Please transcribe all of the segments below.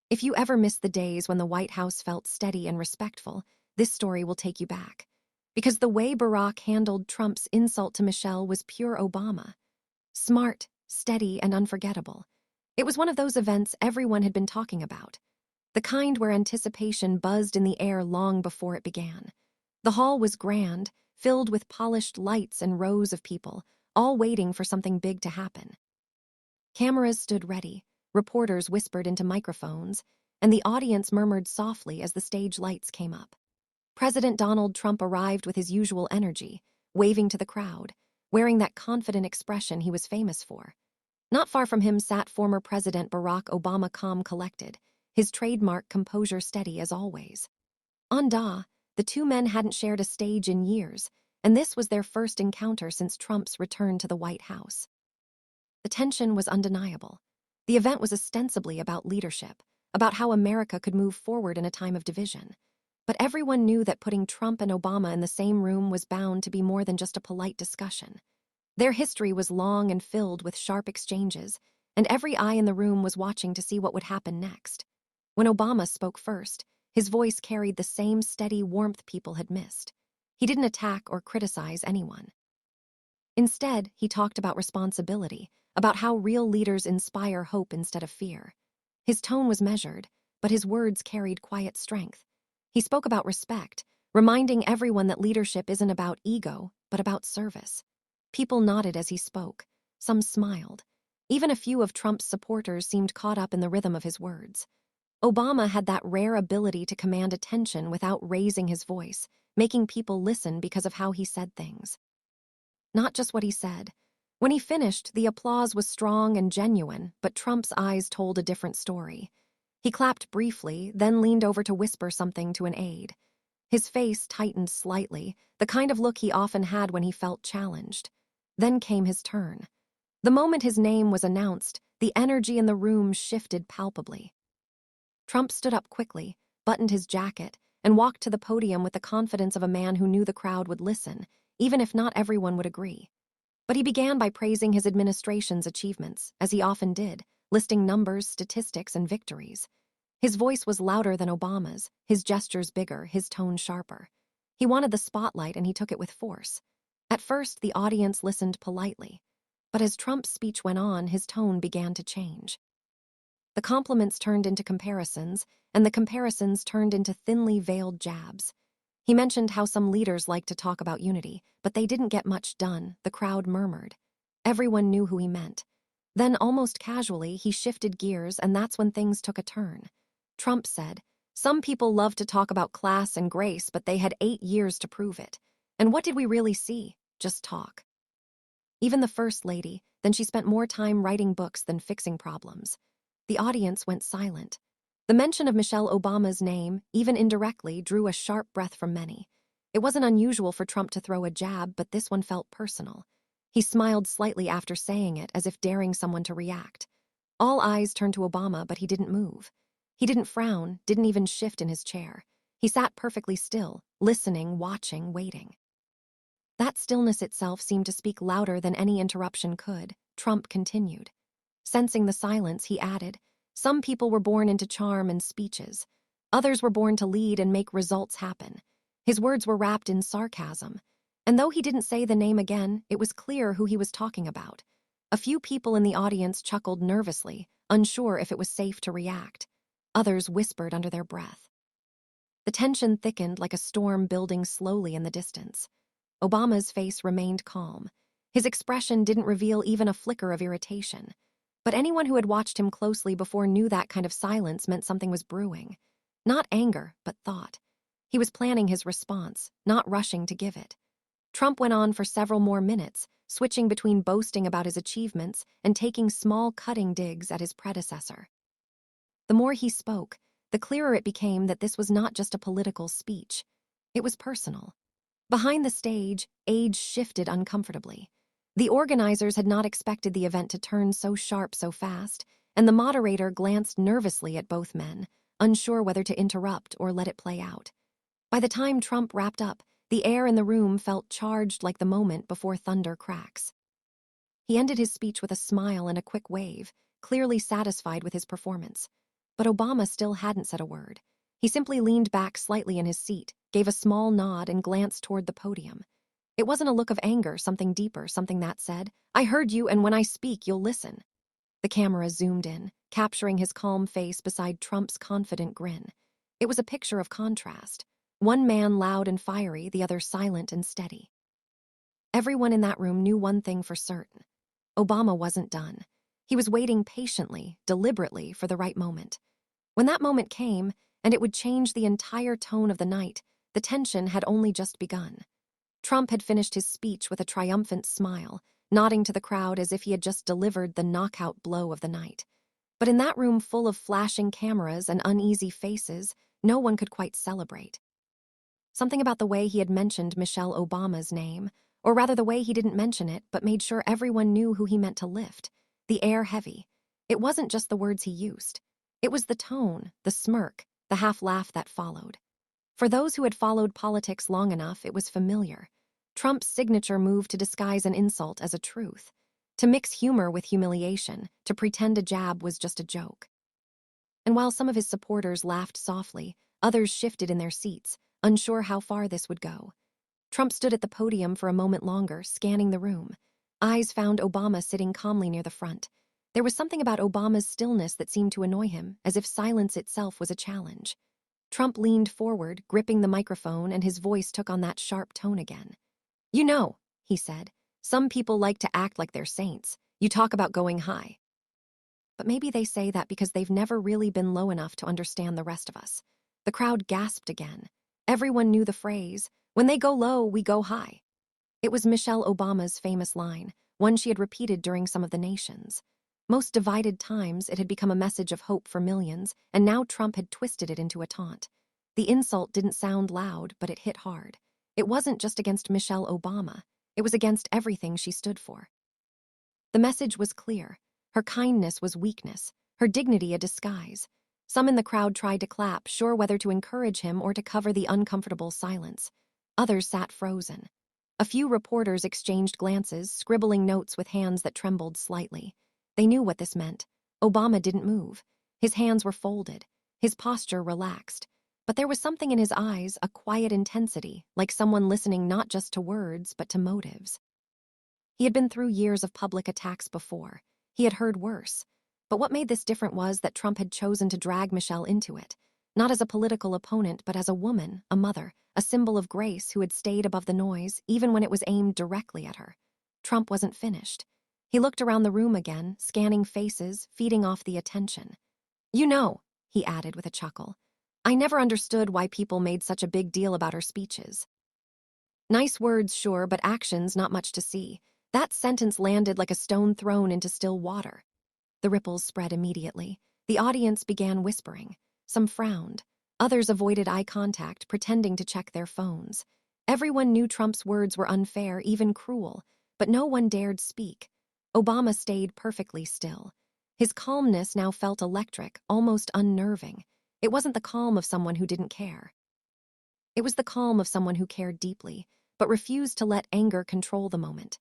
If you ever miss the days when the White House felt steady and respectful, this story will take you back. Because the way Barack handled Trump's insult to Michelle was pure Obama. Smart, steady, and unforgettable. It was one of those events everyone had been talking about. The kind where anticipation buzzed in the air long before it began. The hall was grand, filled with polished lights and rows of people, all waiting for something big to happen. Cameras stood ready, reporters whispered into microphones, and the audience murmured softly as the stage lights came up. President Donald Trump arrived with his usual energy, waving to the crowd, wearing that confident expression he was famous for. Not far from him sat former President Barack Obama, calm, collected, his trademark composure steady as always. The two men hadn't shared a stage in years, and this was their first encounter since Trump's return to the White House. The tension was undeniable. The event was ostensibly about leadership, about how America could move forward in a time of division. But everyone knew that putting Trump and Obama in the same room was bound to be more than just a polite discussion. Their history was long and filled with sharp exchanges, and every eye in the room was watching to see what would happen next. When Obama spoke first, his voice carried the same steady warmth people had missed. He didn't attack or criticize anyone. Instead, he talked about responsibility, about how real leaders inspire hope instead of fear. His tone was measured, but his words carried quiet strength. He spoke about respect, reminding everyone that leadership isn't about ego, but about service. People nodded as he spoke. Some smiled. Even a few of Trump's supporters seemed caught up in the rhythm of his words. Obama had that rare ability to command attention without raising his voice, making people listen because of how he said things. Not just what he said. When he finished, the applause was strong and genuine, but Trump's eyes told a different story. He clapped briefly, then leaned over to whisper something to an aide. His face tightened slightly, the kind of look he often had when he felt challenged. Then came his turn. The moment his name was announced, the energy in the room shifted palpably. Trump stood up quickly, buttoned his jacket, and walked to the podium with the confidence of a man who knew the crowd would listen, even if not everyone would agree. But he began by praising his administration's achievements, as he often did, listing numbers, statistics, and victories. His voice was louder than Obama's, his gestures bigger, his tone sharper. He wanted the spotlight and he took it with force. At first, the audience listened politely. But as Trump's speech went on, his tone began to change. The compliments turned into comparisons, and the comparisons turned into thinly veiled jabs. He mentioned how some leaders like to talk about unity, but they didn't get much done, the crowd murmured. Everyone knew who he meant. Then, almost casually, he shifted gears, and that's when things took a turn. Trump said, "Some people love to talk about class and grace, but they had 8 years to prove it. And what did we really see? Just talk." Even the First Lady, then she spent more time writing books than fixing problems. The audience went silent. The mention of Michelle Obama's name, even indirectly, drew a sharp breath from many. It wasn't unusual for Trump to throw a jab, but this one felt personal. He smiled slightly after saying it, as if daring someone to react. All eyes turned to Obama, but he didn't move. He didn't frown, didn't even shift in his chair. He sat perfectly still, listening, watching, waiting. That stillness itself seemed to speak louder than any interruption could. Trump continued. Sensing the silence, he added, "Some people were born into charm and speeches. Others were born to lead and make results happen." His words were wrapped in sarcasm. And though he didn't say the name again, it was clear who he was talking about. A few people in the audience chuckled nervously, unsure if it was safe to react. Others whispered under their breath. The tension thickened like a storm building slowly in the distance. Obama's face remained calm. His expression didn't reveal even a flicker of irritation. But anyone who had watched him closely before knew that kind of silence meant something was brewing. Not anger, but thought. He was planning his response, not rushing to give it. Trump went on for several more minutes, switching between boasting about his achievements and taking small cutting digs at his predecessor. The more he spoke, the clearer it became that this was not just a political speech. It was personal. Behind the stage, age shifted uncomfortably. The organizers had not expected the event to turn so sharp so fast, and the moderator glanced nervously at both men, unsure whether to interrupt or let it play out. By the time Trump wrapped up, the air in the room felt charged like the moment before thunder cracks. He ended his speech with a smile and a quick wave, clearly satisfied with his performance. But Obama still hadn't said a word. He simply leaned back slightly in his seat, gave a small nod, and glanced toward the podium. It wasn't a look of anger, something deeper, something that said, "I heard you, and when I speak, you'll listen." The camera zoomed in, capturing his calm face beside Trump's confident grin. It was a picture of contrast. One man loud and fiery, the other silent and steady. Everyone in that room knew one thing for certain. Obama wasn't done. He was waiting patiently, deliberately, for the right moment. When that moment came, and it would change the entire tone of the night, the tension had only just begun. Trump had finished his speech with a triumphant smile, nodding to the crowd as if he had just delivered the knockout blow of the night. But in that room full of flashing cameras and uneasy faces, no one could quite celebrate. Something about the way he had mentioned Michelle Obama's name, or rather the way he didn't mention it but made sure everyone knew who he meant to lift, the air heavy. It wasn't just the words he used. It was the tone, the smirk, the half-laugh that followed. For those who had followed politics long enough, it was familiar. Trump's signature move to disguise an insult as a truth, to mix humor with humiliation, to pretend a jab was just a joke. And while some of his supporters laughed softly, others shifted in their seats, unsure how far this would go. Trump stood at the podium for a moment longer, scanning the room. Eyes found Obama sitting calmly near the front. There was something about Obama's stillness that seemed to annoy him, as if silence itself was a challenge. Trump leaned forward, gripping the microphone, and his voice took on that sharp tone again. "You know," he said, "some people like to act like they're saints. You talk about going high. But maybe they say that because they've never really been low enough to understand the rest of us." The crowd gasped again. Everyone knew the phrase, "When they go low, we go high." It was Michelle Obama's famous line, one she had repeated during some of the nation's most divided times. It had become a message of hope for millions, and now Trump had twisted it into a taunt. The insult didn't sound loud, but it hit hard. It wasn't just against Michelle Obama. It was against everything she stood for. The message was clear. Her kindness was weakness, her dignity a disguise. Some in the crowd tried to clap, sure whether to encourage him or to cover the uncomfortable silence. Others sat frozen. A few reporters exchanged glances, scribbling notes with hands that trembled slightly. They knew what this meant. Obama didn't move. His hands were folded, his posture relaxed. But there was something in his eyes, a quiet intensity, like someone listening not just to words, but to motives. He had been through years of public attacks before. He had heard worse. But what made this different was that Trump had chosen to drag Michelle into it, not as a political opponent, but as a woman, a mother, a symbol of grace who had stayed above the noise, even when it was aimed directly at her. Trump wasn't finished. He looked around the room again, scanning faces, feeding off the attention. "You know," he added with a chuckle, "I never understood why people made such a big deal about her speeches. Nice words, sure, but actions, not much to see." That sentence landed like a stone thrown into still water. The ripples spread immediately. The audience began whispering. Some frowned. Others avoided eye contact, pretending to check their phones. Everyone knew Trump's words were unfair, even cruel, but no one dared speak. Obama stayed perfectly still. His calmness now felt electric, almost unnerving. It wasn't the calm of someone who didn't care. It was the calm of someone who cared deeply, but refused to let anger control the moment.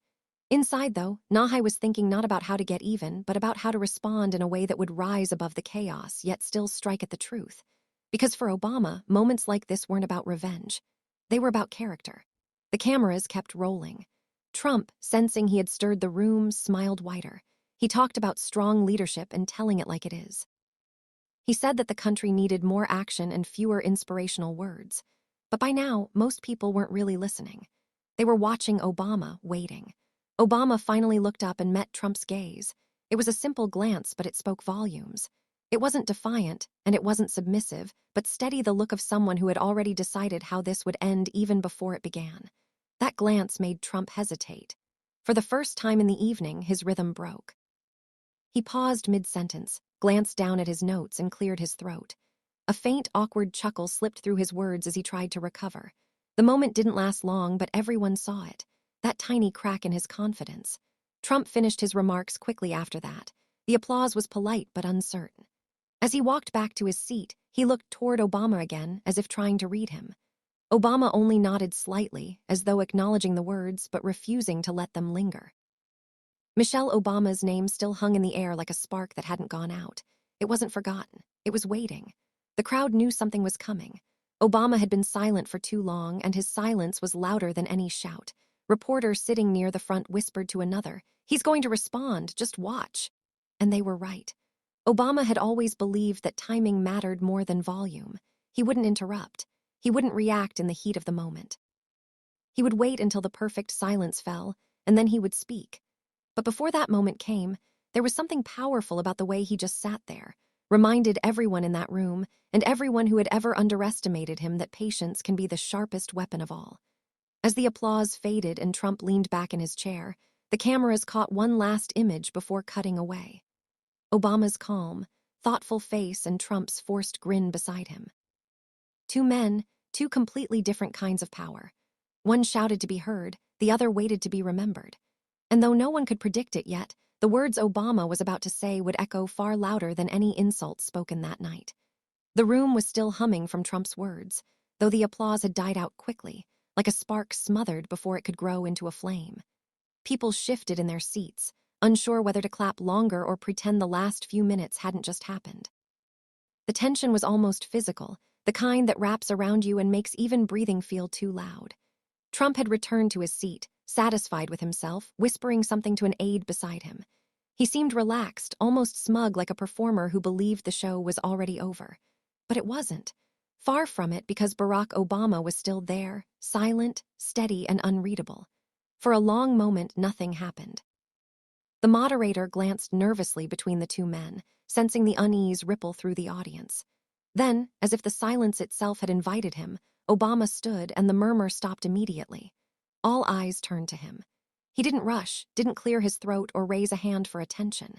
Inside, though, Nahai was thinking not about how to get even, but about how to respond in a way that would rise above the chaos, yet still strike at the truth. Because for Obama, moments like this weren't about revenge. They were about character. The cameras kept rolling. Trump, sensing he had stirred the room, smiled wider. He talked about strong leadership and telling it like it is. He said that the country needed more action and fewer inspirational words. But by now, most people weren't really listening. They were watching Obama, waiting. Obama finally looked up and met Trump's gaze. It was a simple glance, but it spoke volumes. It wasn't defiant, and it wasn't submissive, but steady, the look of someone who had already decided how this would end even before it began. That glance made Trump hesitate. For the first time in the evening, his rhythm broke. He paused mid-sentence, glanced down at his notes, and cleared his throat. A faint, awkward chuckle slipped through his words as he tried to recover. The moment didn't last long, but everyone saw it. That tiny crack in his confidence. Trump finished his remarks quickly after that. The applause was polite but uncertain. As he walked back to his seat, he looked toward Obama again, as if trying to read him. Obama only nodded slightly, as though acknowledging the words but refusing to let them linger. Michelle Obama's name still hung in the air like a spark that hadn't gone out. It wasn't forgotten. It was waiting. The crowd knew something was coming. Obama had been silent for too long, and his silence was louder than any shout. Reporters sitting near the front whispered to another, "He's going to respond, just watch." And they were right. Obama had always believed that timing mattered more than volume. He wouldn't interrupt. He wouldn't react in the heat of the moment. He would wait until the perfect silence fell, and then he would speak. But before that moment came, there was something powerful about the way he just sat there, reminded everyone in that room, and everyone who had ever underestimated him, that patience can be the sharpest weapon of all. As the applause faded and Trump leaned back in his chair, the cameras caught one last image before cutting away. Obama's calm, thoughtful face and Trump's forced grin beside him. Two men, two completely different kinds of power. One shouted to be heard, the other waited to be remembered. And though no one could predict it yet, the words Obama was about to say would echo far louder than any insults spoken that night. The room was still humming from Trump's words, though the applause had died out quickly, like a spark smothered before it could grow into a flame. People shifted in their seats, unsure whether to clap longer or pretend the last few minutes hadn't just happened. The tension was almost physical, the kind that wraps around you and makes even breathing feel too loud. Trump had returned to his seat, satisfied with himself, whispering something to an aide beside him. He seemed relaxed, almost smug, like a performer who believed the show was already over. But it wasn't. Far from it, because Barack Obama was still there, silent, steady, and unreadable. For a long moment, nothing happened. The moderator glanced nervously between the two men, sensing the unease ripple through the audience. Then, as if the silence itself had invited him, Obama stood and the murmur stopped immediately. All eyes turned to him. He didn't rush, didn't clear his throat or raise a hand for attention.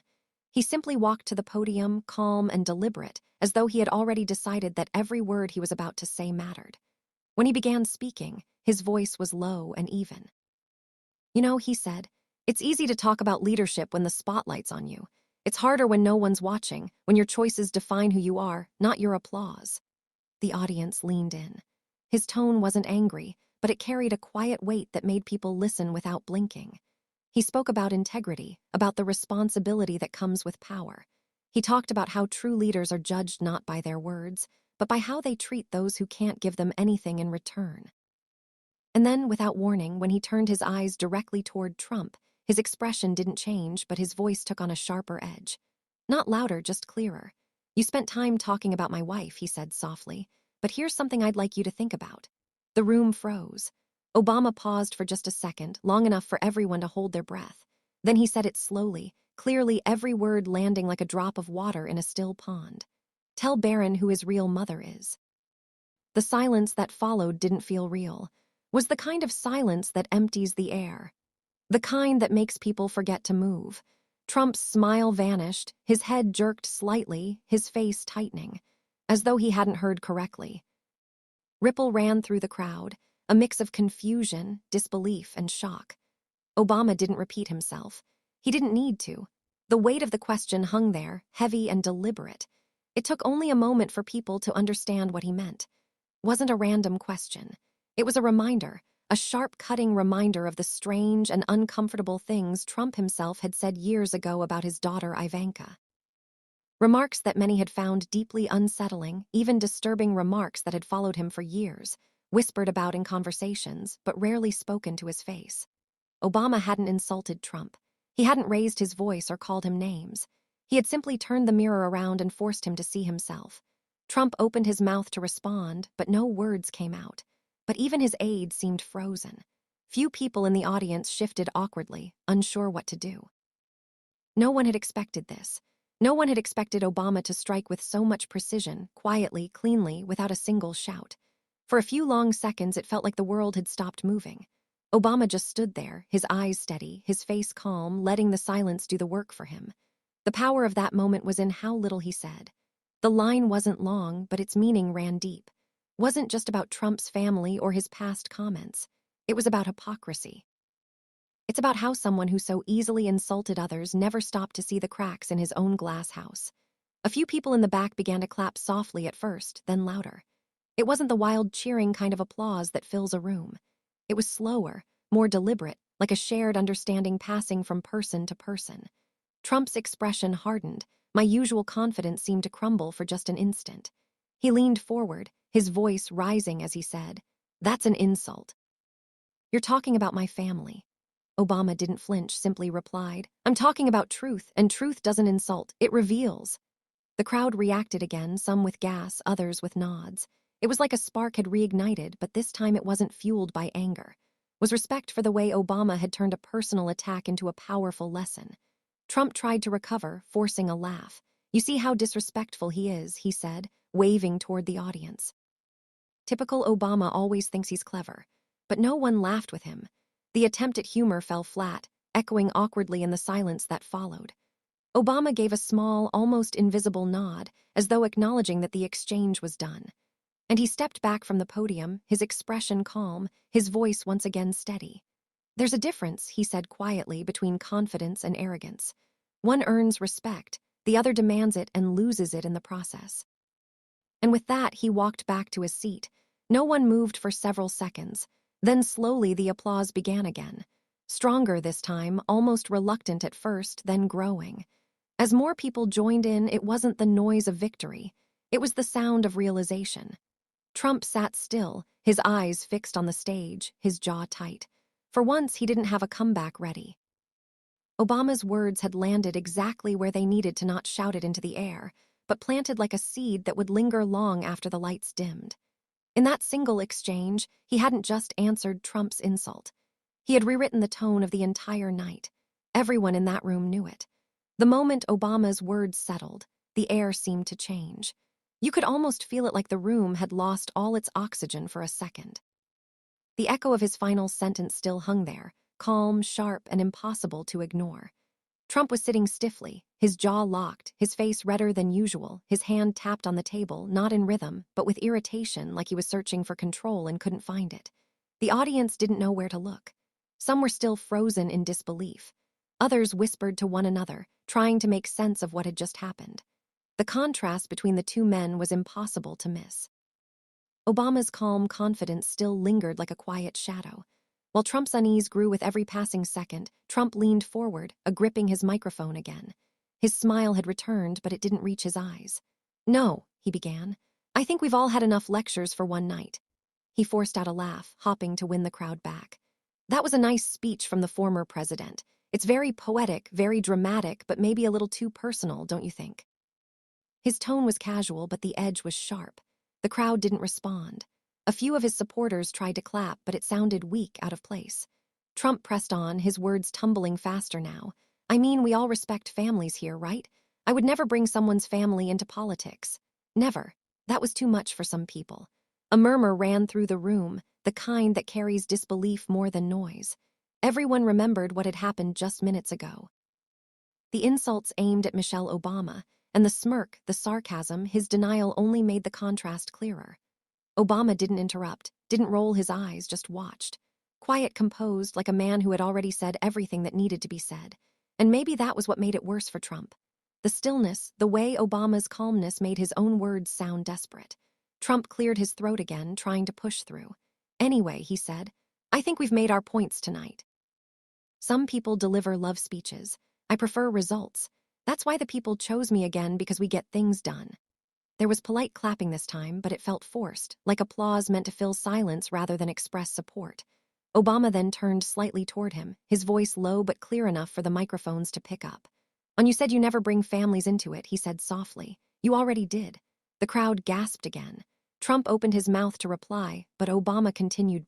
He simply walked to the podium, calm and deliberate, as though he had already decided that every word he was about to say mattered. When he began speaking, his voice was low and even. "You know," he said, "it's easy to talk about leadership when the spotlight's on you. It's harder when no one's watching, when your choices define who you are, not your applause." The audience leaned in. His tone wasn't angry, but it carried a quiet weight that made people listen without blinking. He spoke about integrity, about the responsibility that comes with power. He talked about how true leaders are judged not by their words, but by how they treat those who can't give them anything in return. And then, without warning, when he turned his eyes directly toward Trump, his expression didn't change, but his voice took on a sharper edge. Not louder, just clearer. "You spent time talking about my wife," he said softly, "but here's something I'd like you to think about." The room froze. Obama paused for just a second, long enough for everyone to hold their breath. Then he said it slowly, clearly, every word landing like a drop of water in a still pond. "Tell Barron who his real mother is." The silence that followed didn't feel real. Was the kind of silence that empties the air. The kind that makes people forget to move. Trump's smile vanished, his head jerked slightly, his face tightening, as though he hadn't heard correctly. Ripple ran through the crowd, a mix of confusion, disbelief, and shock. Obama didn't repeat himself. He didn't need to. The weight of the question hung there, heavy and deliberate. It took only a moment for people to understand what he meant. It wasn't a random question. It was a reminder, a sharp-cutting reminder of the strange and uncomfortable things Trump himself had said years ago about his daughter Ivanka. Remarks that many had found deeply unsettling, even disturbing remarks that had followed him for years, whispered about in conversations, but rarely spoken to his face. Obama hadn't insulted Trump. He hadn't raised his voice or called him names. He had simply turned the mirror around and forced him to see himself. Trump opened his mouth to respond, but no words came out. But even his aide seemed frozen. Few people in the audience shifted awkwardly, unsure what to do. No one had expected this. No one had expected Obama to strike with so much precision, quietly, cleanly, without a single shout. For a few long seconds, it felt like the world had stopped moving. Obama just stood there, his eyes steady, his face calm, letting the silence do the work for him. The power of that moment was in how little he said. The line wasn't long, but its meaning ran deep. It wasn't just about Trump's family or his past comments. It was about hypocrisy. It's about how someone who so easily insulted others never stopped to see the cracks in his own glass house. A few people in the back began to clap softly at first, then louder. It wasn't the wild cheering kind of applause that fills a room. It was slower, more deliberate, like a shared understanding passing from person to person. Trump's expression hardened, My usual confidence seemed to crumble for just an instant. He leaned forward, his voice rising as he said, "That's an insult. You're talking about my family." Obama didn't flinch, simply replied, "I'm talking about truth, and truth doesn't insult, it reveals." The crowd reacted again, some with gas, others with nods. It was like a spark had reignited, but this time it wasn't fueled by anger. It was respect for the way Obama had turned a personal attack into a powerful lesson. Trump tried to recover, forcing a laugh. "You see how disrespectful he is," he said, waving toward the audience. Typical Obama always thinks he's clever. But no one laughed with him. The attempt at humor fell flat, echoing awkwardly in the silence that followed. Obama gave a small, almost invisible nod, as though acknowledging that the exchange was done. And he stepped back from the podium, his expression calm, his voice once again steady. "There's a difference," he said quietly, "between confidence and arrogance. One earns respect, the other demands it and loses it in the process." And with that, he walked back to his seat. No one moved for several seconds. Then slowly the applause began again. Stronger this time, almost reluctant at first, then growing. As more people joined in, it wasn't the noise of victory. It was the sound of realization. Trump sat still, his eyes fixed on the stage, his jaw tight. For once, he didn't have a comeback ready. Obama's words had landed exactly where they needed to, not shouted into the air, but planted like a seed that would linger long after the lights dimmed. In that single exchange, he hadn't just answered Trump's insult. He had rewritten the tone of the entire night. Everyone in that room knew it. The moment Obama's words settled, the air seemed to change. You could almost feel it, like the room had lost all its oxygen for a second. The echo of his final sentence still hung there, calm, sharp, and impossible to ignore. Trump was sitting stiffly, his jaw locked, his face redder than usual, his hand tapped on the table, not in rhythm, but with irritation, like he was searching for control and couldn't find it. The audience didn't know where to look. Some were still frozen in disbelief. Others whispered to one another, trying to make sense of what had just happened. The contrast between the two men was impossible to miss. Obama's calm confidence still lingered like a quiet shadow. While Trump's unease grew with every passing second, Trump leaned forward, gripping his microphone again. His smile had returned, but it didn't reach his eyes. "No," he began. "I think we've all had enough lectures for one night." He forced out a laugh, hopping to win the crowd back. "That was a nice speech from the former president. It's very poetic, very dramatic, but maybe a little too personal, don't you think?" His tone was casual, but the edge was sharp. The crowd didn't respond. A few of his supporters tried to clap, but it sounded weak, out of place. Trump pressed on, his words tumbling faster now. "I mean, we all respect families here, right? I would never bring someone's family into politics. Never. That was too much for some people." A murmur ran through the room, the kind that carries disbelief more than noise. Everyone remembered what had happened just minutes ago. The insults aimed at Michelle Obama, and the smirk, the sarcasm, his denial only made the contrast clearer. Obama didn't interrupt, didn't roll his eyes, just watched. Quiet, composed, like a man who had already said everything that needed to be said. And maybe that was what made it worse for Trump. The stillness, the way Obama's calmness made his own words sound desperate. Trump cleared his throat again, trying to push through. "Anyway," he said, "I think we've made our points tonight. Some people deliver love speeches. I prefer results. That's why the people chose me again, because we get things done." There was polite clapping this time, but it felt forced, like applause meant to fill silence rather than express support. Obama then turned slightly toward him, his voice low but clear enough for the microphones to pick up. "And you said you never bring families into it," he said softly. "You already did." The crowd gasped again. Trump opened his mouth to reply, but Obama continued,